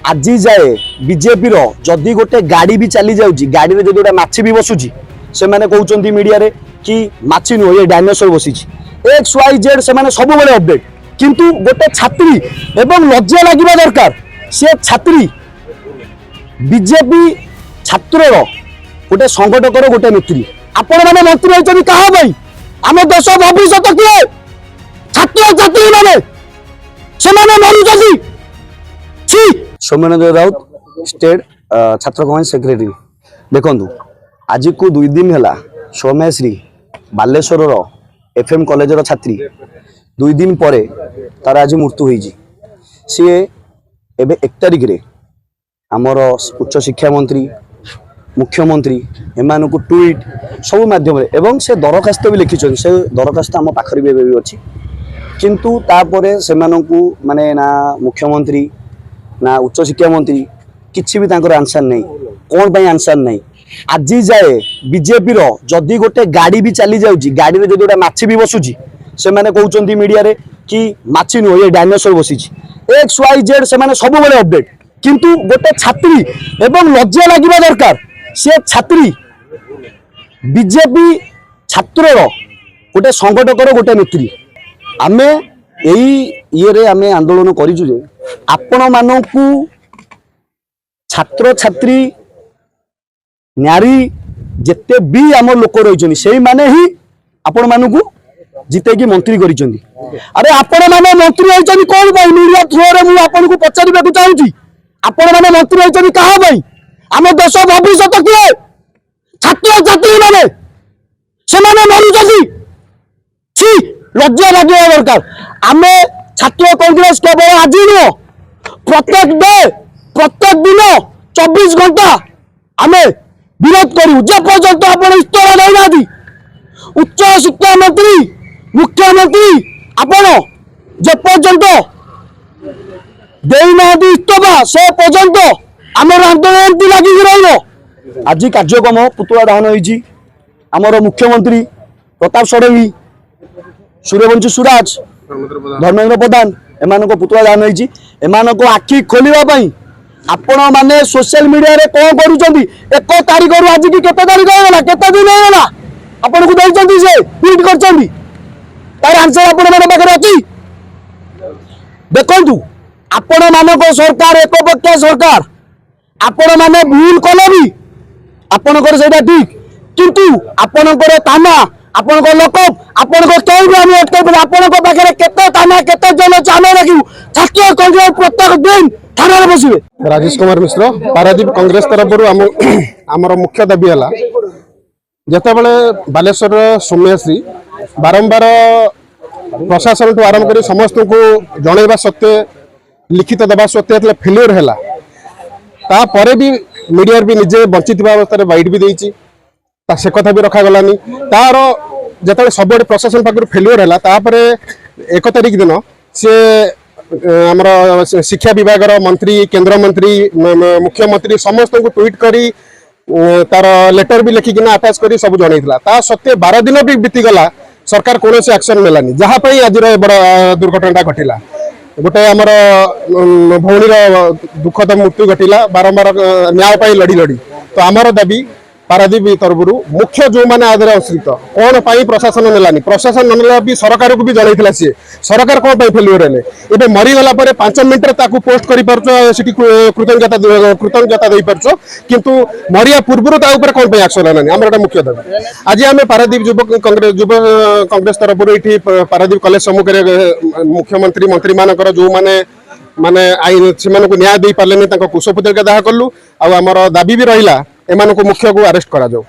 आज जाए बीजेपी जदि गोटे गाड़ी भी चली जाऊँगी गाड़ी में जो गोटे माछी भी बसुची से मैंने कहते मीडिया रे कि माछी नुह ये डायनोसर बसी एक्स वाई जेड से सब बड़े अपडेट किंतु गोटे छात्री एवं लज्जा लगे दरकार से छात्री बीजेपी छात्र गोटे संगठकर गोटे नेत्री आपण मैंने मंत्री होती क्या आम देश भविष्य किए छात्र छात्री मैंने सौम्येन्द्र राउत स्टेट छात्र कांग्रेस सेक्रेटरी देखु आज को 2 दिन है सौम्यश्री बालेश्वर एफएम कॉलेज छात्री 2 दिन पर तार आज मृत्यु होती सी एवं 1 तारिख रे आमर उच्च शिक्षा मंत्री मुख्यमंत्री एमान को ट्वीट सब माध्यम एवं से दरखास्त भी लिखिं से दरखास्त आम पाखर भी अच्छी किंतु तापरे से माने ना मुख्यमंत्री ना उच्च शिक्षा मंत्री किसी भी आंसर नहीं कौन पर आंसर नहीं आज जाए बीजेपी जदि गोटे गाड़ी भी चली जाऊँगी गाड़ी में जो गोटे माछी भी बसुची से मैंने कहते मीडिया रे कि माछी नुह ये डायनोसर बसी एक्स वाई जेड से सब बड़े अपडेट किंतु गोटे छात्री एवं लज्जा लगे दरकार से छात्री बीजेपी छात्र गोटे संगठकर गोटे नेत्री आमे ये आमे आंदोलन करूँ आपण मानू छात्र छात्री नारी जिते भी आम लोक रही से माने ही आपण मानू जिते मंत्री कर अरे आपण मैंने मंत्री होती कौन पाई मीडिया थ्रो मुझे आपन को पचार चाहूँगी आपण मैंने मंत्री होती क्या आम देश भविष्य किए छात्र छात्री मैंने मरुँच लज्जा लगे दरकार आम छात्र कांग्रेस केवल आज नुह प्रत्येक दिन 24 घंटा आम विरोध करूँ जे पर्यंत आप इस्तीफा देना उच्च शिक्षा मंत्री मुख्यमंत्री आपण जे पर्यंत देना इस्तीफा से पर्यंत आम आंदोलन लगी रही आज कार्यक्रम पुतला दहन होती आमर मुख्यमंत्री प्रताप षडंगी सूर्यवंशी सुराज धर्मेंद्र प्रधान एमान पुतला दान होती एमान आखि खोलने आपण मैंने सोशल मीडिया रे कौन करुँच 1 तारिख रू आज की केते तारिख होगा केते दिन होगा आपन को देइछंती से ट्वीट करछंती तार आंसर आपण मन पाखरे अछि देखंतु आपण मानक सरकार एकपक्षीय सरकार आपण माने भूल कले भी आपणकर सेटा ठीक किंतु आपणकर ताना आपणकर लोक आपणकर केउ भी हम अटकै आपणक पाखरे केते ताना केते जन चामे रखिबु छात्र कांग्रेस प्रत्येक दिन थाना रे बसिबे। राजेश कुमार मिश्र पारादीप कांग्रेस तरफ आमर मुख्य दाबी है जिते बड़े बालेश्वर सौम्यश्री बारंबार प्रशासन ठू आरंभ कर समस्त को जनवा सत्वे लिखित दबा सत्वे फेल्योर है तापर भी मीडिया भी निजे बंची अवस्था बाइट भी देती से कथा भी रखागलानी तार जो सब प्रशासन पाखर फेल्योर है तापर 1 तारिख दिन सी आमर शिक्षा विभाग मंत्री केंद्र मंत्री मुख्यमंत्री समस्त को ट्वीट करी तार लेटर भी लिखिकिना आटाच कर सब जनईला ता सत्वे 12 दिन भी बीतीगला सरकार कौन से एक्शन नेलानी जहाँपाई आज बड़ दुर्घटना घटिला गोटे आमर भौणीर दुखद मृत्यु घटिला बारंबार न्याय लड़ी लड़ी तो आमर दाबी पारादीप तरफ मुख्य जो मैंने आदि आश्रित कौन पाई प्रशासन नेलानी प्रशासन नेला भी सरकार को भी जनईला सी सरकार कौन पाई फेल्योर है एबे मरीगला 5 मिनट पोस्ट कर कृतज्ञता दे पारछ किंतु मरिया पूर्व कौन पाई एक्शन नेलानी आमर मुख्य दाबी आज आम पारादीप युव कांग्रेस तरफ ये पारादीप कॉलेज सम्मुख मुख्यमंत्री मंत्री मानकर जो माने आईन से न्याय दे पारे कुशपुत्रिका दाह कलु आमर दाबी भी रहा एमान को मुख्य को अरेस्ट करा जाओ।